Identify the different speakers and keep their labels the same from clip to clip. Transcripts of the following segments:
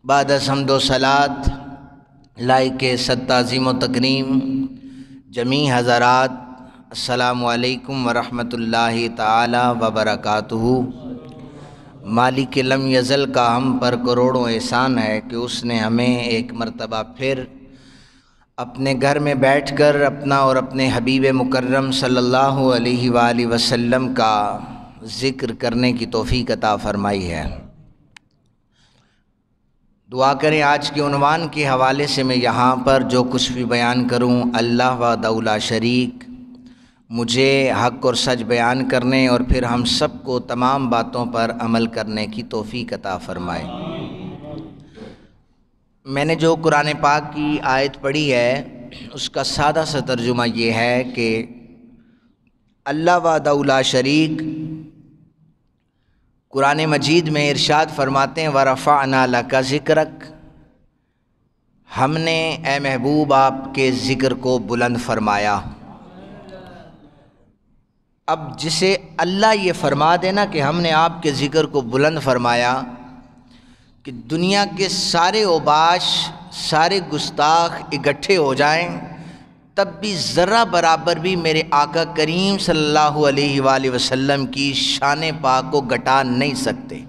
Speaker 1: بعد از حمد و صلات لائق صد تعظیم و تکریم جمیع حضرات، السلام علیکم ورحمۃ اللہ تعالی وبرکاتہ۔ مالک لم یزل کا ہم پر کروڑوں احسان ہے کہ اس نے ہمیں ایک مرتبہ پھر اپنے گھر میں بیٹھ کر اپنا اور اپنے حبیب مکرم صلی اللہ علیہ وآلہ وسلم کا ذکر کرنے کی توفیق عطا فرمائی ہے۔ دعا کریں آج کے عنوان کے حوالے سے میں یہاں پر جو کچھ بھی بیان کروں، اللہ وحدہ لا شریک مجھے حق اور سچ بیان کرنے اور پھر ہم سب کو تمام باتوں پر عمل کرنے کی توفیق عطا فرمائے۔ میں نے جو قرآن پاک کی آیت پڑھی ہے اس کا سادہ سا ترجمہ یہ ہے کہ اللہ وحدہ لا شریک قرآن مجید میں ارشاد فرماتے ہیں وَرَفَعْنَا لَكَ ذِكْرَكَ، ہم نے اے محبوب آپ کے ذکر کو بلند فرمایا۔ اب جسے اللہ یہ فرما دینا کہ ہم نے آپ کے ذکر کو بلند فرمایا کہ دنیا کے سارے اوباش سارے گستاخ اکٹھے ہو جائیں تب بھی ذرہ برابر بھی میرے آقا کریم صلی اللہ علیہ وآلہ وسلم کی شان پاک کو گھٹا نہیں سکتے،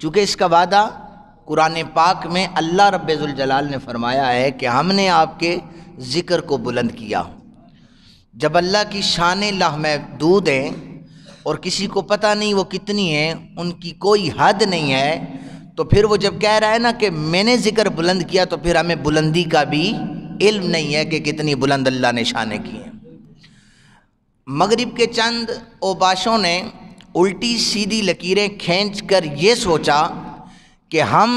Speaker 1: چونکہ اس کا وعدہ قرآن پاک میں اللہ رب ذوالجلال نے فرمایا ہے کہ ہم نے آپ کے ذکر کو بلند کیا۔ جب اللہ کی شان لامحدود ہیں اور کسی کو پتہ نہیں وہ کتنی ہیں، ان کی کوئی حد نہیں ہے، تو پھر وہ جب کہہ رہا ہے نا کہ میں نے ذکر بلند کیا تو پھر ہمیں بلندی کا بھی علم نہیں ہے کہ کتنی بلند اللہ نے شانیں کی ہیں۔ مغرب کے چند اوباشوں نے الٹی سیدھی لکیریں کھینچ کر یہ سوچا کہ ہم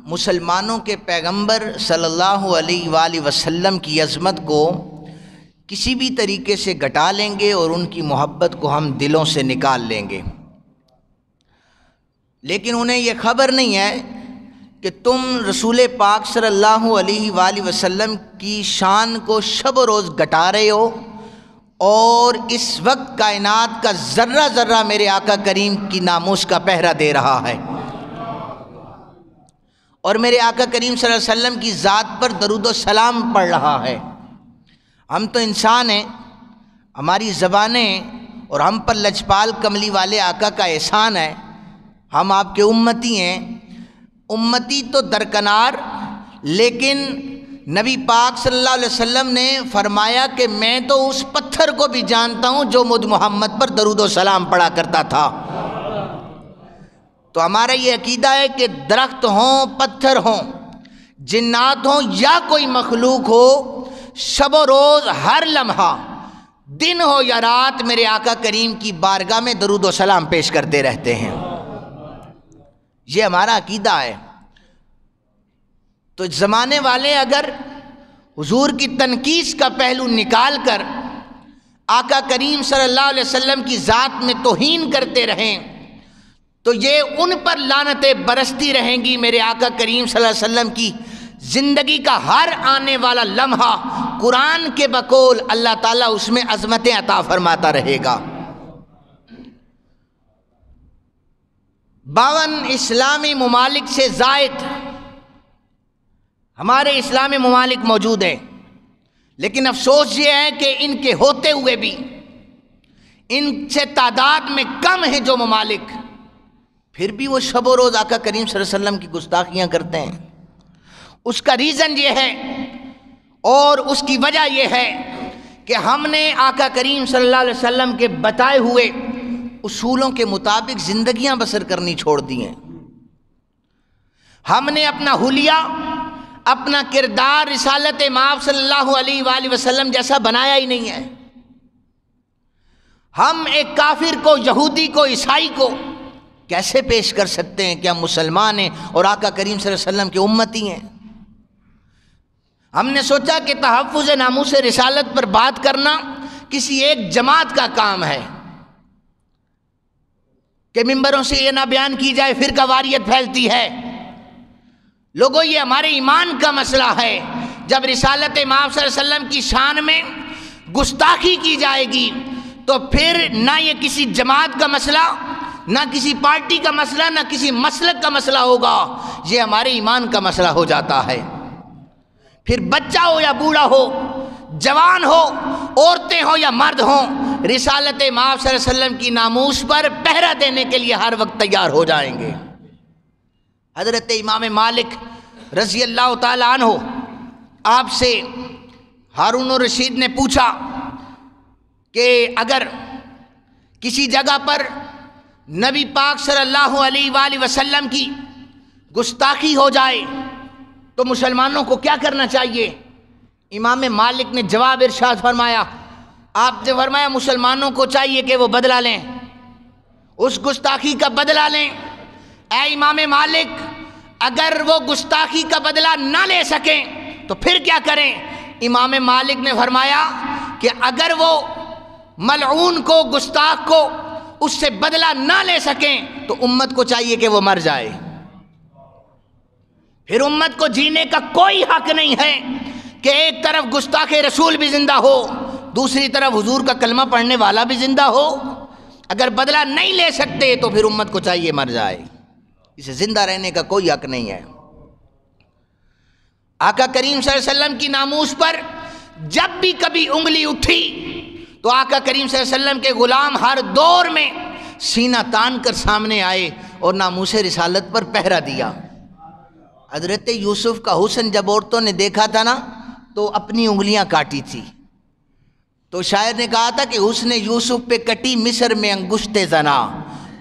Speaker 1: مسلمانوں کے پیغمبر صلی اللہ علیہ وآلہ وسلم کی عظمت کو کسی بھی طریقے سے گھٹا لیں گے اور ان کی محبت کو ہم دلوں سے نکال لیں گے، لیکن انہیں یہ خبر نہیں ہے کہ تم رسول پاک صلی اللہ علیہ وآلہ وسلم کی شان کو شب و روز گھٹا رہے ہو، اور اس وقت کائنات کا ذرہ ذرہ میرے آقا کریم کی ناموس کا پہرا دے رہا ہے، اور میرے آقا کریم صلی اللہ علیہ وسلم کی ذات پر درود و سلام پڑھ رہا ہے۔ ہم تو انسان ہیں، ہماری زبانیں اور ہم پر لجپال کملی والے آقا کا احسان ہے، ہم آپ کے امتی ہیں، امتی تو درکنار، لیکن نبی پاک صلی اللہ علیہ وسلم نے فرمایا کہ میں تو اس پتھر کو بھی جانتا ہوں جو مجھ محمد پر درود و سلام پڑھا کرتا تھا۔ تو ہمارا یہ عقیدہ ہے کہ درخت ہوں، پتھر ہوں، جنات ہوں یا کوئی مخلوق ہو، شب و روز ہر لمحہ دن ہو یا رات میرے آقا کریم کی بارگاہ میں درود و سلام پیش کرتے رہتے ہیں۔ یہ ہمارا عقیدہ ہے۔ تو زمانے والے اگر حضور کی تنقیص کا پہلو نکال کر آقا کریم صلی اللہ علیہ وسلم کی ذات میں توہین کرتے رہیں تو یہ ان پر لعنتیں برستی رہیں گی۔ میرے آقا کریم صلی اللہ علیہ وسلم کی زندگی کا ہر آنے والا لمحہ قرآن کے بقول اللہ تعالیٰ اس میں عظمتیں عطا فرماتا رہے گا۔ 52 اسلامی ممالک سے زائد ہمارے اسلامی ممالک موجود ہیں، لیکن افسوس یہ ہے کہ ان کے ہوتے ہوئے بھی ان سے تعداد میں کم ہیں جو ممالک، پھر بھی وہ شب و روز آقا کریم صلی اللہ علیہ وسلم کی گستاخیاں کرتے ہیں۔ اس کا ریزن یہ ہے اور اس کی وجہ یہ ہے کہ ہم نے آقا کریم صلی اللہ علیہ وسلم کے بتائے ہوئے اصولوں کے مطابق زندگیاں بسر کرنی چھوڑ دی ہیں۔ ہم نے اپنا حلیہ، اپنا کردار رسالت مآب صلی اللہ علیہ وآلہ وسلم جیسا بنایا ہی نہیں ہے۔ ہم ایک کافر کو، یہودی کو، عیسائی کو کیسے پیش کر سکتے ہیں کہ ہم مسلمان ہیں اور آقا کریم صلی اللہ علیہ وسلم کے امتی ہیں؟ ہم نے سوچا کہ تحفظ ناموس رسالت پر بات کرنا کسی ایک جماعت کا کام ہے کہ ممبروں سے یہ نہ بیان کی جائے فرقہ واریت پھیلتی ہے۔ لوگوں یہ ہمارے ایمان کا مسئلہ ہے۔ جب رسالت مآب صلی اللہ علیہ وسلم کی شان میں گستاخی کی جائے گی تو پھر نہ یہ کسی جماعت کا مسئلہ، نہ کسی پارٹی کا مسئلہ، نہ کسی مسلک کا مسئلہ ہوگا، یہ ہمارے ایمان کا مسئلہ ہو جاتا ہے۔ پھر بچہ ہو یا بوڑھا ہو، جوان ہو، عورتیں ہوں یا مرد ہوں، رسالت مآب صلی اللہ علیہ وسلم کی ناموس پر پہرا دینے کے لیے ہر وقت تیار ہو جائیں گے۔ حضرت امام مالک رضی اللہ تعالیٰ عنہ آپ سے ہارون الرشید نے پوچھا کہ اگر کسی جگہ پر نبی پاک صلی اللہ علیہ وآلہ وسلم کی گستاخی ہو جائے تو مسلمانوں کو کیا کرنا چاہیے؟ امام مالک نے جواب ارشاد فرمایا، آپ نے فرمایا مسلمانوں کو چاہیے کہ وہ بدلہ لیں، اس گستاخی کا بدلہ لیں۔ اے امام مالک، اگر وہ گستاخی کا بدلہ نہ لے سکیں تو پھر کیا کریں؟ امام مالک نے فرمایا کہ اگر وہ ملعون کو، گستاخ کو اس سے بدلہ نہ لے سکیں تو امت کو چاہیے کہ وہ مر جائے۔ پھر امت کو جینے کا کوئی حق نہیں ہے کہ ایک طرف گستاخ رسول بھی زندہ ہو، دوسری طرف حضور کا کلمہ پڑھنے والا بھی زندہ ہو۔ اگر بدلہ نہیں لے سکتے تو پھر امت کو چاہیے مر جائے، اسے زندہ رہنے کا کوئی حق نہیں ہے۔ آقا کریم صلی اللہ علیہ وسلم کی ناموس پر جب بھی کبھی انگلی اٹھی تو آقا کریم صلی اللہ علیہ وسلم کے غلام ہر دور میں سینہ تان کر سامنے آئے اور ناموس رسالت پر پہرا دیا۔ حضرت یوسف کا حسن جب عورتوں نے دیکھا تھا نا تو اپنی انگلیاں کاٹی تھی، تو شاعر نے کہا تھا کہ حسن یوسف پہ کٹی مصر میں انگشت زنا،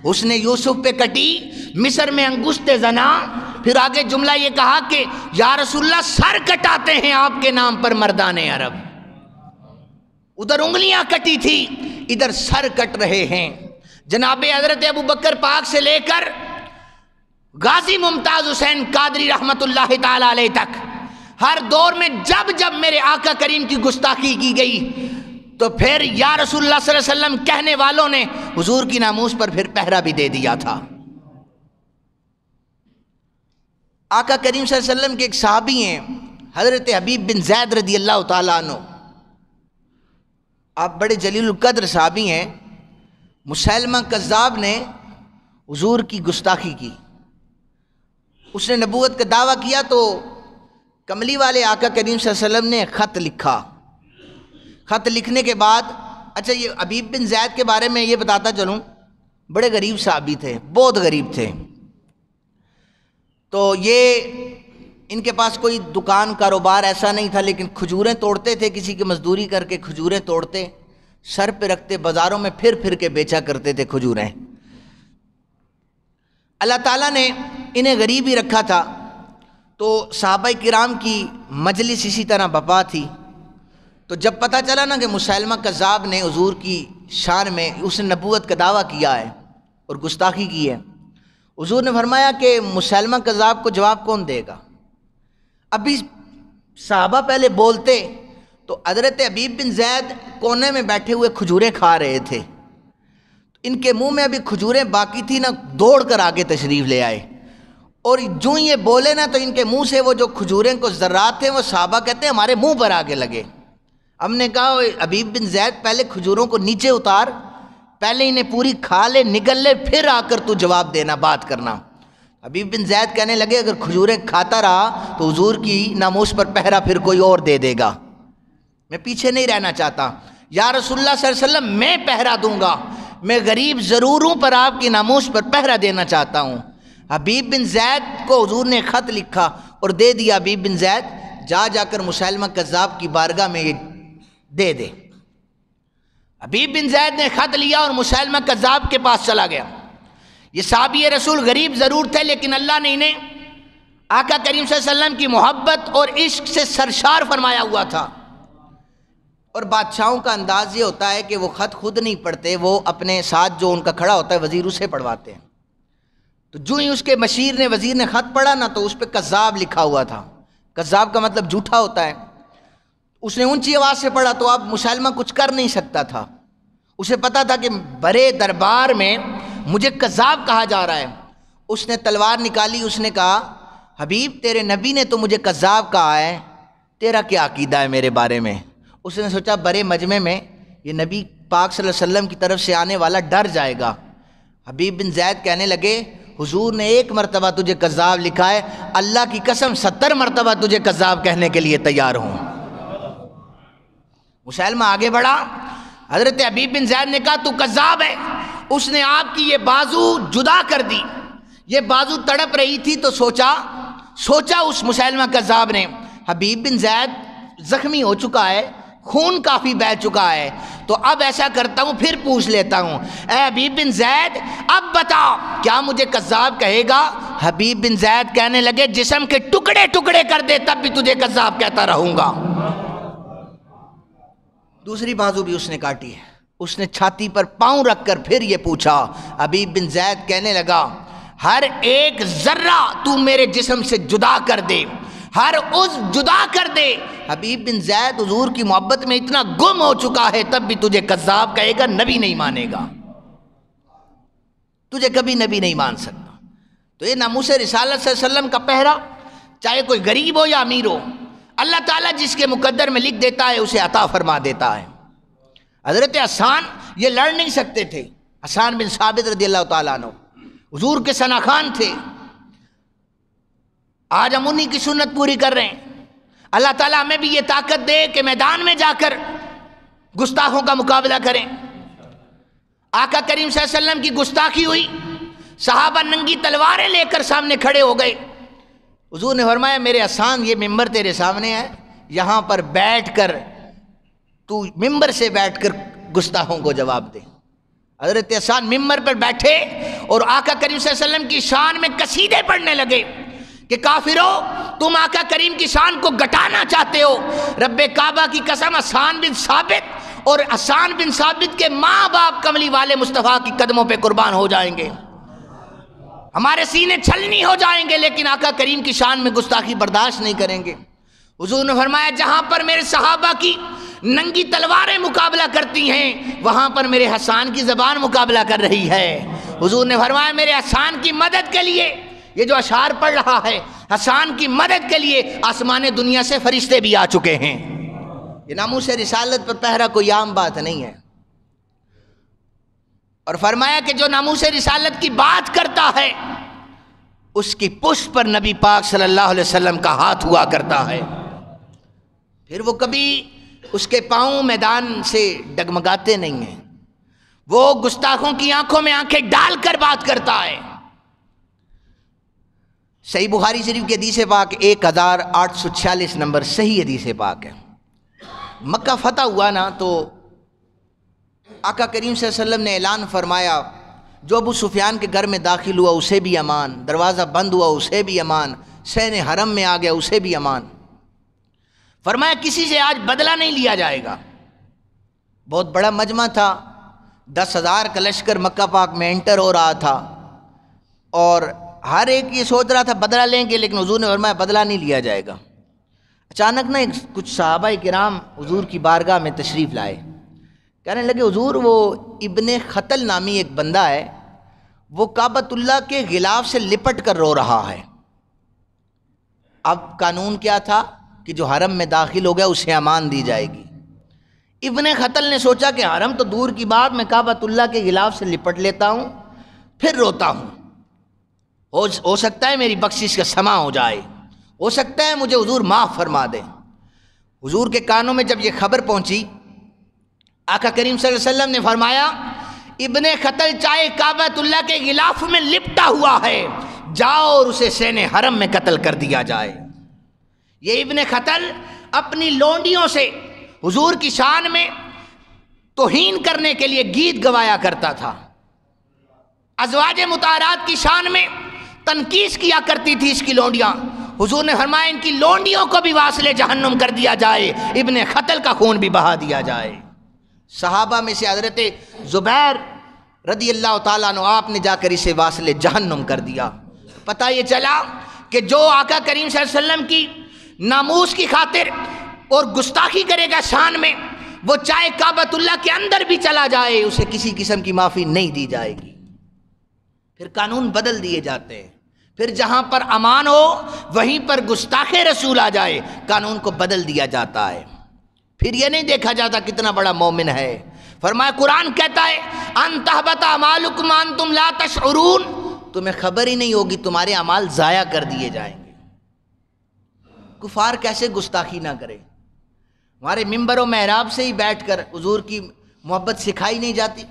Speaker 1: حسن یوسف پہ کٹی مصر میں انگشت زنا۔ پھر آگے جملہ یہ کہا کہ یا رسول اللہ سر کٹاتے ہیں آپ کے نام پر مردان عرب۔ ادھر انگلیاں کٹی تھی، ادھر سر کٹ رہے ہیں۔ جناب حضرت ابو بکر پاک سے لے کر غازی ممتاز حسین قادری رحمت اللہ تعالی علیہ تک ہر دور میں جب جب میرے آقا کریم کی گستاخی کی گئی تو پھر یا رسول اللہ صلی اللہ علیہ وسلم کہنے والوں نے حضور کی ناموس پر پھر پہرا بھی دے دیا تھا۔ آقا کریم صلی اللہ علیہ وسلم کے ایک صحابی ہیں حضرت حبیب بن زید رضی اللہ تعالیٰ عنہ، آپ بڑے جلیل القدر صحابی ہیں۔ مسیلمہ کذاب نے حضور کی گستاخی کی، اس نے نبوت کا دعویٰ کیا تو کملی والے آقا کریم صلی اللہ علیہ وسلم نے خط لکھا۔ خط لکھنے کے بعد، اچھا یہ حبیب بن زید کے بارے میں یہ بتاتا چلوں، بڑے غریب صحابی تھے، بہت غریب تھے۔ تو یہ ان کے پاس کوئی دکان کاروبار ایسا نہیں تھا، لیکن کھجوریں توڑتے تھے، کسی کی مزدوری کر کے کھجوریں توڑتے، سر پہ رکھتے، بازاروں میں پھر پھر کے بیچا کرتے تھے کھجوریں۔ اللہ تعالیٰ نے انہیں غریب ہی رکھا تھا، تو صحابہ کرام کی مجلس اسی طرح بپا تھی۔ تو جب پتہ چلا نا کہ مسیلمہ کذاب نے حضور کی شان میں اس نے نبوت کا دعویٰ کیا ہے اور گستاخی کی ہے، حضور نے فرمایا کہ مسیلمہ کذاب کو جواب کون دے گا؟ ابھی صحابہ پہلے بولتے تو حضرت حبیب بن زید کونے میں بیٹھے ہوئے کھجوریں کھا رہے تھے، ان کے منہ میں ابھی کھجوریں باقی تھی نا، دوڑ کر آگے تشریف لے آئے، اور جو یہ بولے نا تو ان کے منہ سے وہ جو کھجوریں کو ذرات تھے وہ صحابہ کہتے ہیں ہمارے منہ پر آگے لگے۔ ہم نے کہا حبیب بن زید پہلے کھجوروں کو نیچے اتار، پہلے انہیں پوری کھا لے، نگل لے، پھر آ کر تو جواب دینا، بات کرنا۔ حبیب بن زید کہنے لگے اگر کھجوریں کھاتا رہا تو حضور کی ناموس پر پہرا پھر کوئی اور دے دے گا، میں پیچھے نہیں رہنا چاہتا۔ یا رسول اللہ صلی اللہ علیہ وسلم میں پہرا دوں گا، میں غریب ضرور ہوں پر آپ کی ناموس پر پہرا دینا چاہتا ہوں۔ حبیب بن زید کو حضور نے خط لکھا اور دے دیا، حبیب بن زید جا کر مسیلمہ کذاب کی بارگاہ میں یہ دے دے۔ حبیب بن زید نے خط لیا اور مسیلمہ کذاب کے پاس چلا گیا۔ یہ صحابی رسول غریب ضرور تھے، لیکن اللہ نے انہیں آقا کریم صلی اللہ علیہ وسلم کی محبت اور عشق سے سرشار فرمایا ہوا تھا۔ اور بادشاہوں کا انداز یہ ہوتا ہے کہ وہ خط خود نہیں پڑھتے، وہ اپنے ساتھ جو ان کا کھڑا ہوتا ہے وزیر اسے پڑھواتے ہیں۔ تو جو ہی اس کے مشیر نے، وزیر نے خط پڑھا نا تو اس پہ کذاب لکھا ہوا تھا۔ کذاب کا مطلب جھوٹا ہوتا ہے۔ اس نے اونچی آواز سے پڑھا تو اب مسیلمہ کچھ کر نہیں سکتا تھا، اسے پتا تھا کہ بڑے دربار میں مجھے کذاب کہا جا رہا ہے۔ اس نے تلوار نکالی، اس نے کہا حبیب تیرے نبی نے تو مجھے کذاب کہا ہے، تیرا کیا عقیدہ ہے میرے بارے میں؟ اس نے سوچا بڑے مجمع میں یہ نبی پاک صلی اللہ علیہ وسلم کی طرف سے آنے والا ڈر جائے گا۔ حبیب بن زید کہنے لگے حضور نے 1 مرتبہ تجھے کذاب لکھا ہے، اللہ کی قسم 70 مرتبہ تجھے کذاب کہنے کے لیے تیار ہوں۔ مسلمہ آگے بڑھا، حضرت حبیب بن زید نے کہا تو کذاب ہے۔ اس نے آپ کی یہ بازو جدا کر دی، یہ بازو تڑپ رہی تھی تو سوچا اس مسلمہ کذاب نے حبیب بن زید زخمی ہو چکا ہے، خون کافی بہہ چکا ہے، تو اب ایسا کرتا ہوں پھر پوچھ لیتا ہوں، اے حبیب بن زید اب بتا کیا مجھے کذاب کہے گا؟ حبیب بن زید کہنے لگے جسم کے ٹکڑے ٹکڑے کر دے تب بھی تجھے کذاب کہتا رہوں گا۔ دوسری بازو بھی اس نے کاٹی ہے، اس نے چھاتی پر پاؤں رکھ کر پھر یہ پوچھا۔ حبیب بن زید کہنے لگا ہر ایک ذرہ تو میرے جسم سے جدا کر دے، ہر عضو جدا کر دے۔ حبیب بن زید حضور کی محبت میں اتنا گم ہو چکا ہے تب بھی تجھے کذاب کہے گا، نبی نہیں مانے گا، تجھے کبھی نبی نہیں مان سکتا۔ تو یہ ناموس رسالت صلی اللہ علیہ وسلم کا پہرا، چاہے کوئی غریب ہو یا امیر ہو، اللہ تعالیٰ جس کے مقدر میں لکھ دیتا ہے اسے عطا فرما دیتا ہے۔ حضرت حسان یہ لڑ نہیں سکتے تھے، حسان بن ثابت رضی اللہ تعالیٰ عنہ حضور کے ثنا خان تھے، آج ہم انہی کی سنت پوری کر رہے ہیں۔ اللہ تعالیٰ ہمیں بھی یہ طاقت دے کہ میدان میں جا کر گستاخوں کا مقابلہ کریں۔ آقا کریم صلی اللہ علیہ وسلم کی گستاخی ہوئی، صحابہ ننگی تلواریں لے کر سامنے کھڑے ہو گئے۔ حضور نے فرمایا میرے حسان یہ ممبر تیرے سامنے ہے، یہاں پر بیٹھ کر تو ممبر سے بیٹھ کر گستاخوں کو جواب دے۔ حضرت حسان ممبر پر بیٹھے اور آقا کریم صلی اللہ علیہ وسلم کی شان میں قصیدے پڑھنے لگے کہ کافرو تم آقا کریم کی شان کو گھٹانا چاہتے ہو، رب کعبہ کی قسم حسان بن ثابت اور حسان بن ثابت کے ماں باپ کملی والے مصطفیٰ کی قدموں پہ قربان ہو جائیں گے، ہمارے سینے چھلنی ہو جائیں گے، لیکن آقا کریم کی شان میں گستاخی برداشت نہیں کریں گے۔ حضور نے فرمایا جہاں پر میرے صحابہ کی ننگی تلواریں مقابلہ کرتی ہیں وہاں پر میرے حسان کی زبان مقابلہ کر رہی ہے۔ حضور نے فرمایا میرے حسان کی مدد کے لیے، یہ جو اشعار پڑھ رہا ہے، حسان کی مدد کے لیے آسمان دنیا سے فرشتے بھی آ چکے ہیں۔ یہ ناموس رسالت پر پہرا کوئی عام بات نہیں ہے۔ اور فرمایا کہ جو ناموس رسالت کی بات کرتا ہے اس کی پشت پر نبی پاک صلی اللہ علیہ وسلم کا ہاتھ ہوا کرتا ہے، پھر وہ کبھی اس کے پاؤں میدان سے ڈگمگاتے نہیں ہیں، وہ گستاخوں کی آنکھوں میں آنکھیں ڈال کر بات کرتا ہے۔ صحیح بخاری شریف کی حدیث پاک 1846 نمبر صحیح حدیث پاک ہے۔ مکہ فتح ہوا نا تو آقا کریم صلی اللہ علیہ وسلم نے اعلان فرمایا جو ابو سفیان کے گھر میں داخل ہوا اسے بھی امان، دروازہ بند ہوا اسے بھی امان، سین حرم میں آ گیا اسے بھی امان۔ فرمایا کسی سے آج بدلہ نہیں لیا جائے گا۔ بہت بڑا مجمع تھا، 10,000 کا لشکر مکہ پاک میں انٹر ہو رہا تھا، اور ہر ایک یہ سوچ رہا تھا بدلہ لیں گے، لیکن حضور نے فرمایا بدلہ نہیں لیا جائے گا۔ اچانک نا کچھ صحابہ کرام حضور کی بارگاہ میں تشریف لائے، کہنے لگے حضور وہ ابن خطل نامی ایک بندہ ہے، وہ کعبۃ اللہ کے غلاف سے لپٹ کر رو رہا ہے۔ اب قانون کیا تھا کہ جو حرم میں داخل ہو گیا اسے امان دی جائے گی۔ ابن خطل نے سوچا کہ حرم تو دور کی بات، میں کعبۃ اللہ کے غلاف سے لپٹ لیتا ہوں پھر روتا ہوں، ہو سکتا ہے میری بخشش کا سما ہو جائے، ہو سکتا ہے مجھے حضور معاف فرما دیں۔ حضور کے کانوں میں جب یہ خبر پہنچی، آقا کریم صلی اللہ علیہ وسلم نے فرمایا ابن خطل چاہے کعبۃ اللہ کے غلاف میں لپٹا ہوا ہے، جاؤ اور اسے سین حرم میں قتل کر دیا جائے۔ یہ ابن خطل اپنی لونڈیوں سے حضور کی شان میں توہین کرنے کے لیے گیت گوایا کرتا تھا، ازواج مطہرات کی شان میں تنقیس کیا کرتی تھی اس کی لونڈیاں۔ حضور نے فرمایا ان کی لونڈیوں کو بھی واصل جہنم کر دیا جائے، ابن خطل کا خون بھی بہا دیا جائے۔ صحابہ میں سے حضرت زبیر رضی اللہ تعالیٰ عنہ آپ نے جا کر اسے واصل جہنم کر دیا۔ پتہ یہ چلا کہ جو آقا کریم صلی اللہ علیہ وسلم کی ناموس کی خاطر اور گستاخی کرے گا شان میں، وہ چاہے کعبۃ اللہ کے اندر بھی چلا جائے اسے کسی قسم کی معافی نہیں دی جائے گی۔ پھر قانون بدل دیے جاتے ہیں، پھر جہاں پر امان ہو وہیں پر گستاخ رسول آ جائے قانون کو بدل دیا جاتا ہے۔ پھر یہ نہیں دیکھا جاتا کتنا بڑا مومن ہے۔ فرمایا قرآن کہتا ہے ان تحبط اعمالکم وانتم لا تشعرون، تمہیں خبر ہی نہیں ہوگی، تمہارے اعمال ضائع کر دیے جائیں گے۔ کفار کیسے گستاخی نہ کرے؟ ہمارے ممبر و محراب سے ہی بیٹھ کر حضور کی محبت سکھائی نہیں جاتی؟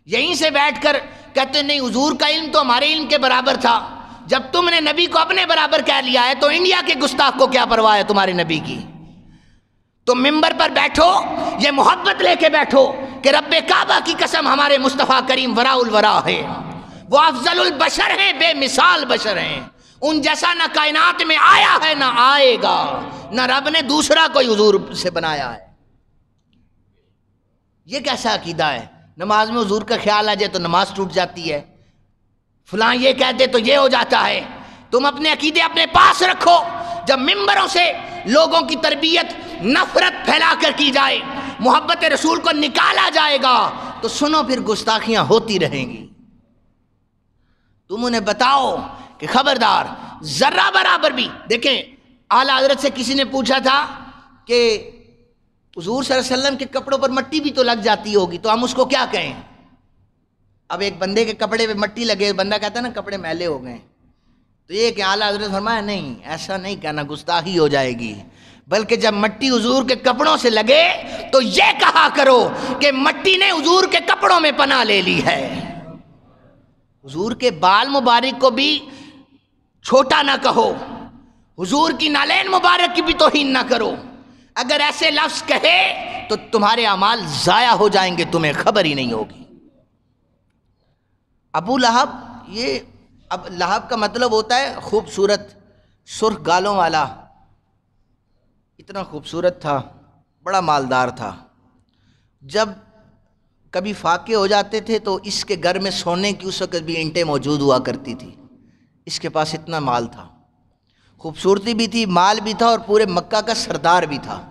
Speaker 1: یہیں سے بیٹھ کر کہتے نہیں حضور کا علم تو ہمارے علم کے برابر تھا، جب تم نے نبی کو اپنے برابر کہہ لیا ہے تو انڈیا کے گستاخ کو کیا پرواہ ہے تمہارے نبی کی؟ تم ممبر پر بیٹھو، یہ محبت لے کے بیٹھو کہ رب کعبہ کی قسم ہمارے مصطفیٰ کریم وراء الورا ہے، وہ افضل البشر ہیں، بے مثال بشر ہیں، ان جیسا نہ کائنات میں آیا ہے نہ آئے گا، نہ رب نے دوسرا کوئی حضور سے بنایا ہے۔ یہ کیسا عقیدہ ہے؟ نماز میں حضور کا خیال آ جائے تو نماز ٹوٹ جاتی ہے، فلاں یہ کہہ دے تو یہ ہو جاتا ہے۔ تم اپنے عقیدے اپنے پاس رکھو، جب ممبروں سے لوگوں کی تربیت نفرت پھیلا کر کی جائے، محبت رسول کو نکالا جائے گا تو سنو پھر گستاخیاں ہوتی رہیں گی۔ تم انہیں بتاؤ کہ خبردار ذرہ برابر بھی، دیکھیں اعلیٰ حضرت سے کسی نے پوچھا تھا کہ حضور صلی اللہ علیہ وسلم کے کپڑوں پر مٹی بھی تو لگ جاتی ہوگی تو ہم اس کو کیا کہیں؟ اب ایک بندے کے کپڑے پہ مٹی لگے، بندہ کہتا ہے نا کپڑے میلے ہو گئے، تو یہ کہ اعلیٰ حضرت فرمایا نہیں، ایسا نہیں کہنا، گستاخی ہو جائے گی، بلکہ جب مٹی حضور کے کپڑوں سے لگے تو یہ کہا کرو کہ مٹی نے حضور کے کپڑوں میں پناہ لے لی ہے۔ حضور کے بال مبارک کو بھی چھوٹا نہ کہو، حضور کی نالین مبارک کی بھی توہین نہ کرو، اگر ایسے لفظ کہے تو تمہارے اعمال ضائع ہو جائیں گے، تمہیں خبر ہی نہیں ہوگی۔ ابو لہب، یہ اب لہب کا مطلب ہوتا ہے خوبصورت، سرخ گالوں والا، اتنا خوبصورت تھا، بڑا مالدار تھا۔ جب کبھی فاقے ہو جاتے تھے تو اس کے گھر میں سونے کی اس وقت بھی اینٹیں موجود ہوا کرتی تھی، اس کے پاس اتنا مال تھا، خوبصورتی بھی تھی، مال بھی تھا، اور پورے مکہ کا سردار بھی تھا۔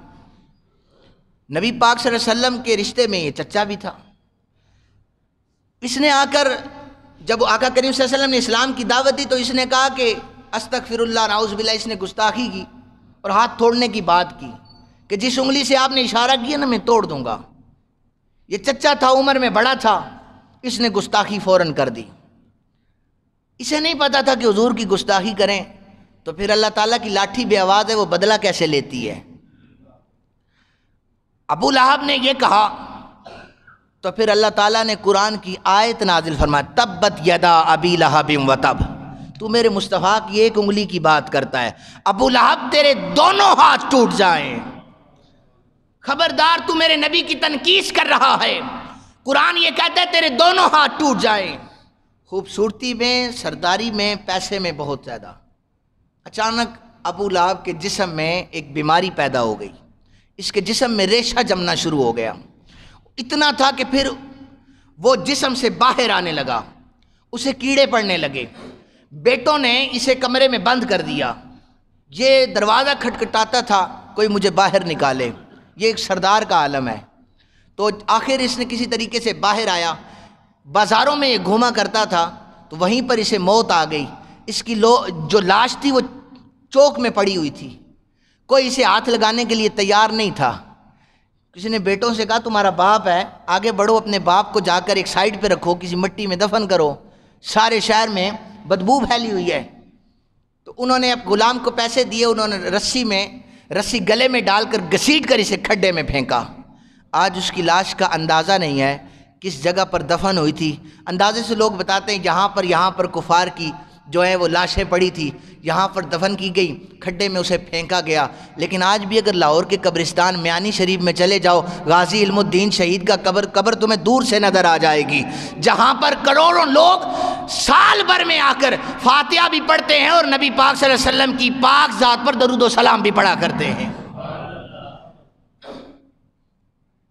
Speaker 1: نبی پاک صلی اللہ علیہ وسلم کے رشتے میں یہ چچا بھی تھا۔ اس نے آ کر جب آقا کریم صلی اللہ علیہ وسلم نے اسلام کی دعوت دی تو اس نے کہا کہ استغفر اللہ نعوذ باللہ، اس نے گستاخی کی اور ہاتھ توڑنے کی بات کی کہ جس انگلی سے آپ نے اشارہ کیا نا میں توڑ دوں گا۔ یہ چچا تھا، عمر میں بڑا تھا، اس نے گستاخی فوراً کر دی۔ اسے نہیں پتا تھا کہ حضور کی گستاخی کریں تو پھر اللہ تعالیٰ کی لاٹھی بے آواز ہے، وہ بدلہ کیسے لیتی ہے۔ ابو لہب نے یہ کہا تو پھر اللہ تعالیٰ نے قرآن کی آیت نازل فرمایا، تبت یدا ابی لہب وتب۔ تو میرے مصطفیٰ کی ایک انگلی کی بات کرتا ہے، ابو لہب تیرے دونوں ہاتھ ٹوٹ جائیں، خبردار تو میرے نبی کی تنقیص کر رہا ہے، قرآن یہ کہتا ہے تیرے دونوں ہاتھ ٹوٹ جائیں۔ خوبصورتی میں، سرداری میں، پیسے میں بہت زیادہ۔ اچانک ابو لہب کے جسم میں ایک بیماری پیدا ہو گئی، اس کے جسم میں ریشہ جمنا شروع ہو گیا، اتنا تھا کہ پھر وہ جسم سے باہر آنے لگا، اسے کیڑے پڑنے لگے۔ بیٹوں نے اسے کمرے میں بند کر دیا، یہ دروازہ کھٹکھٹاتا تھا کوئی مجھے باہر نکالے، یہ ایک سردار کا عالم ہے۔ تو آخر اس نے کسی طریقے سے باہر آیا، بازاروں میں یہ گھوما کرتا تھا تو وہیں پر اسے موت آ گئی۔ اس کی جو لاش تھی وہ چوک میں پڑی ہوئی تھی، کوئی اسے ہاتھ لگانے کے لیے تیار نہیں تھا۔ کسی نے بیٹوں سے کہا تمہارا باپ ہے، آگے بڑھو، اپنے باپ کو جا کر ایک سائڈ پہ رکھو، کسی مٹی میں دفن کرو، سارے شہر میں بدبو پھیلی ہوئی ہے۔ تو انہوں نے اب غلام کو پیسے دیے، انہوں نے رسی گلے میں ڈال کر گھسیٹ کر اسے کھڈے میں پھینکا۔ آج اس کی لاش کا اندازہ نہیں ہے کس جگہ پر دفن ہوئی تھی۔ اندازے سے لوگ بتاتے ہیں یہاں پر کفار کی جو ہے وہ لاشیں پڑی تھی، یہاں پر دفن کی گئی، کھڈے میں اسے پھینکا گیا۔ لیکن آج بھی اگر لاہور کے قبرستان میانی شریف میں چلے جاؤ، غازی علم الدین شہید کا قبر تمہیں دور سے نظر آ جائے گی، جہاں پر کروڑوں لوگ سال بھر میں آ کر فاتحہ بھی پڑھتے ہیں اور نبی پاک صلی اللہ علیہ وسلم کی پاک ذات پر درود و سلام بھی پڑھا کرتے ہیں۔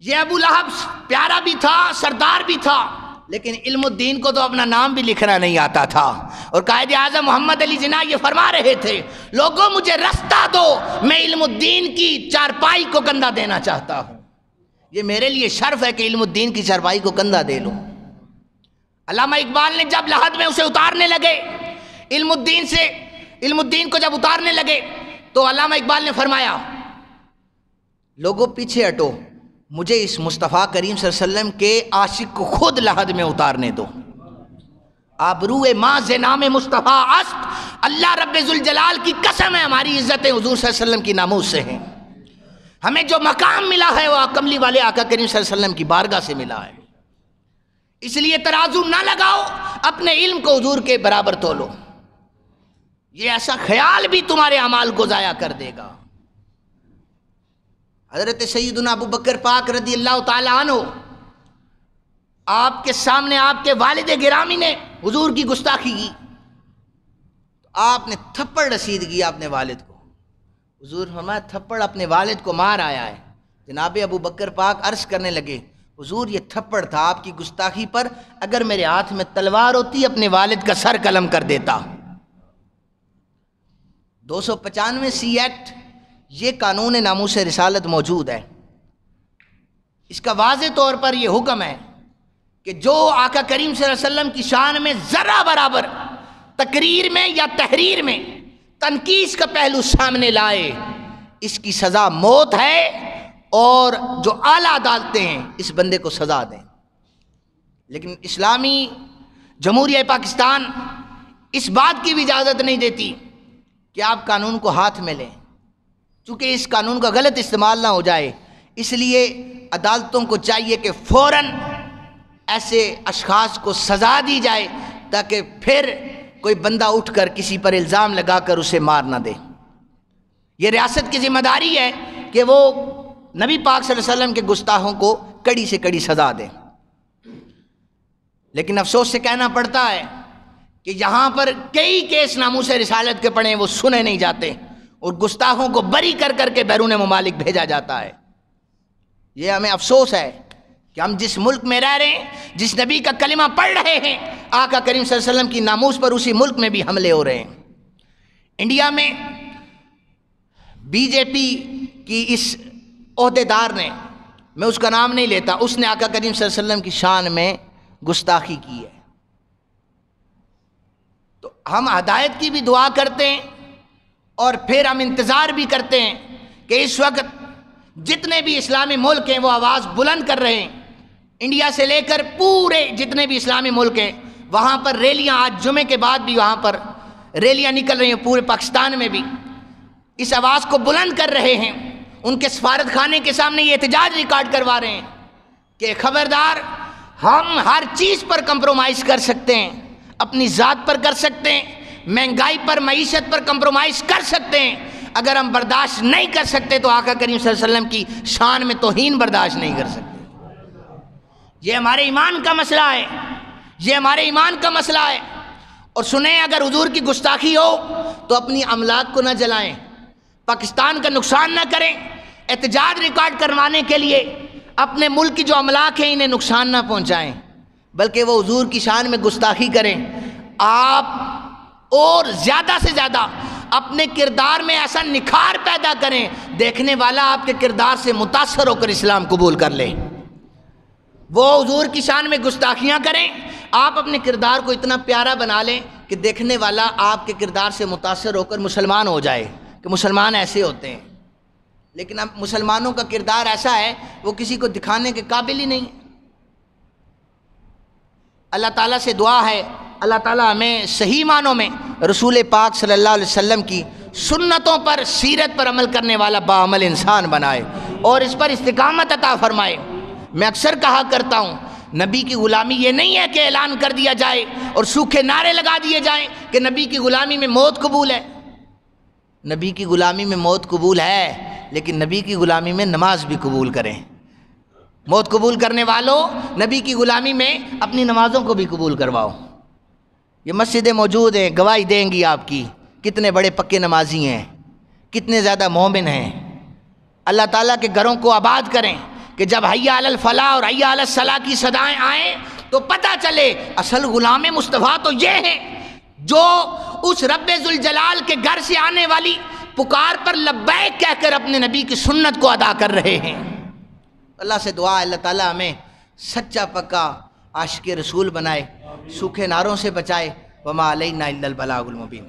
Speaker 1: یہ ابو لہب پیارا بھی تھا، سردار بھی تھا، لیکن علم الدین کو تو اپنا نام بھی لکھنا نہیں آتا تھا۔ اور قائد اعظم محمد علی جناح یہ فرما رہے تھے، لوگوں مجھے رستہ دو، میں علم الدین کی چارپائی کو کندھا دینا چاہتا ہوں۔ یہ میرے لیے شرف ہے کہ علم الدین کی چارپائی کو کندھا دے لوں۔ علامہ اقبال نے جب لحد میں اسے اتارنے لگے، علم الدین کو جب اتارنے لگے تو علامہ اقبال نے فرمایا، لوگوں پیچھے ہٹو، مجھے اس مصطفیٰ کریم صلی اللہ علیہ وسلم کے عاشق کو خود لحد میں اتارنے دو۔ آبرو ماں ز نام مصطفیٰ است، اللہ رب ذوالجلال کی قسم ہے ہماری عزتیں حضور صلی اللہ علیہ وسلم کی ناموس سے ہیں۔ ہمیں جو مقام ملا ہے وہ کملی والے آقا کریم صلی اللہ علیہ وسلم کی بارگاہ سے ملا ہے۔ اس لیے ترازو نہ لگاؤ، اپنے علم کو حضور کے برابر تولو، یہ ایسا خیال بھی تمہارے اعمال کو ضائع کر دے گا۔ حضرت سیدنا ابو بکر پاک رضی اللہ تعالی عنہ، آپ کے سامنے آپ کے والد گرامی نے حضور کی گستاخی کی، آپ نے تھپڑ رسید کیا اپنے والد کو۔ حضور فرمایا تھپڑ اپنے والد کو مار آیا ہے۔ جناب ابو بکر پاک عرض کرنے لگے حضور یہ تھپڑ تھا آپ کی گستاخی پر، اگر میرے ہاتھ میں تلوار ہوتی اپنے والد کا سر قلم کر دیتا۔ 295 سی ایکٹ، یہ قانون ناموس رسالت موجود ہے۔ اس کا واضح طور پر یہ حکم ہے کہ جو آقا کریم صلی اللہ علیہ وسلم کی شان میں ذرہ برابر تقریر میں یا تحریر میں تنقیص کا پہلو سامنے لائے، اس کی سزا موت ہے، اور جو اعلیٰ عدالتیں ہیں اس بندے کو سزا دیں۔ لیکن اسلامی جمہوریہ پاکستان اس بات کی بھی اجازت نہیں دیتی کہ آپ قانون کو ہاتھ میں لیں، چونکہ اس قانون کا غلط استعمال نہ ہو جائے، اس لیے عدالتوں کو چاہیے کہ فوراً ایسے اشخاص کو سزا دی جائے تاکہ پھر کوئی بندہ اٹھ کر کسی پر الزام لگا کر اسے مار نہ دے۔ یہ ریاست کی ذمہ داری ہے کہ وہ نبی پاک صلی اللہ علیہ وسلم کے گستاخوں کو کڑی سے کڑی سزا دے۔ لیکن افسوس سے کہنا پڑتا ہے کہ یہاں پر کئی کیس ناموس رسالت کے پڑے وہ سنے نہیں جاتے، اور گستاخوں کو بری کر کر کے بیرون ممالک بھیجا جاتا ہے۔ یہ ہمیں افسوس ہے کہ ہم جس ملک میں رہ رہے ہیں، جس نبی کا کلمہ پڑھ رہے ہیں، آقا کریم صلی اللہ علیہ وسلم کی ناموس پر، اسی ملک میں بھی حملے ہو رہے ہیں۔ انڈیا میں بی جے پی کی اس عہدے دار نے، میں اس کا نام نہیں لیتا، اس نے آقا کریم صلی اللہ علیہ وسلم کی شان میں گستاخی کی ہے۔ تو ہم ہدایت کی بھی دعا کرتے ہیں، اور پھر ہم انتظار بھی کرتے ہیں کہ اس وقت جتنے بھی اسلامی ملک ہیں وہ آواز بلند کر رہے ہیں، انڈیا سے لے کر پورے جتنے بھی اسلامی ملک ہیں، وہاں پر ریلیاں، آج جمعے کے بعد بھی وہاں پر ریلیاں نکل رہی ہیں، پورے پاکستان میں بھی اس آواز کو بلند کر رہے ہیں۔ ان کے سفارت خانے کے سامنے یہ احتجاج ریکارڈ کروا رہے ہیں کہ خبردار، ہم ہر چیز پر کمپرومائز کر سکتے ہیں، اپنی ذات پر کر سکتے ہیں، مہنگائی پر، معیشت پر کمپرومائز کر سکتے ہیں، اگر ہم برداشت نہیں کر سکتے تو آقا کریم صلی اللہ علیہ وسلم کی شان میں توہین برداشت نہیں کر سکتے۔ یہ ہمارے ایمان کا مسئلہ ہے، یہ ہمارے ایمان کا مسئلہ ہے۔ اور سنیں، اگر حضور کی گستاخی ہو تو اپنی املاک کو نہ جلائیں، پاکستان کا نقصان نہ کریں، احتجاج ریکارڈ کروانے کے لیے اپنے ملک کی جو املاک ہیں انہیں نقصان نہ پہنچائیں، بلکہ وہ حضور کی شان میں گستاخی کریں۔ آپ اور زیادہ سے زیادہ اپنے کردار میں ایسا نکھار پیدا کریں، دیکھنے والا آپ کے کردار سے متاثر ہو کر اسلام قبول کر لے۔ وہ حضور کی شان میں گستاخیاں کریں، آپ اپنے کردار کو اتنا پیارا بنا لیں کہ دیکھنے والا آپ کے کردار سے متاثر ہو کر مسلمان ہو جائے کہ مسلمان ایسے ہوتے ہیں۔ لیکن اب مسلمانوں کا کردار ایسا ہے وہ کسی کو دکھانے کے قابل ہی نہیں۔ اللہ تعالیٰ سے دعا ہے اللہ تعالیٰ ہمیں صحیح معنوں میں رسول پاک صلی اللہ علیہ وسلم کی سنتوں پر، سیرت پر عمل کرنے والا باعمل انسان بنائے اور اس پر استقامت عطا فرمائے۔ میں اکثر کہا کرتا ہوں، نبی کی غلامی یہ نہیں ہے کہ اعلان کر دیا جائے اور سوکھے نعرے لگا دیے جائیں کہ نبی کی غلامی میں موت قبول ہے۔ نبی کی غلامی میں موت قبول ہے، لیکن نبی کی غلامی میں نماز بھی قبول کریں۔ موت قبول کرنے والوں، نبی کی غلامی میں اپنی نمازوں کو بھی قبول کرواؤ۔ یہ مسجدیں موجود ہیں، گواہی دیں گی آپ کی، کتنے بڑے پکے نمازی ہیں، کتنے زیادہ مومن ہیں۔ اللہ تعالیٰ کے گھروں کو آباد کریں کہ جب حی علی الفلاح اور حی علی الصلاح کی صدائیں آئیں تو پتہ چلے اصل غلام مصطفیٰ تو یہ ہیں جو اس رب ذوالجلال کے گھر سے آنے والی پکار پر لبیک کہہ کر اپنے نبی کی سنت کو ادا کر رہے ہیں۔ اللہ سے دعا ہے اللہ تعالیٰ ہمیں سچا پکا عاشق رسول بنائے، سوکھے نعروں سے بچائے۔ وما علینا الا البلاغ المبین۔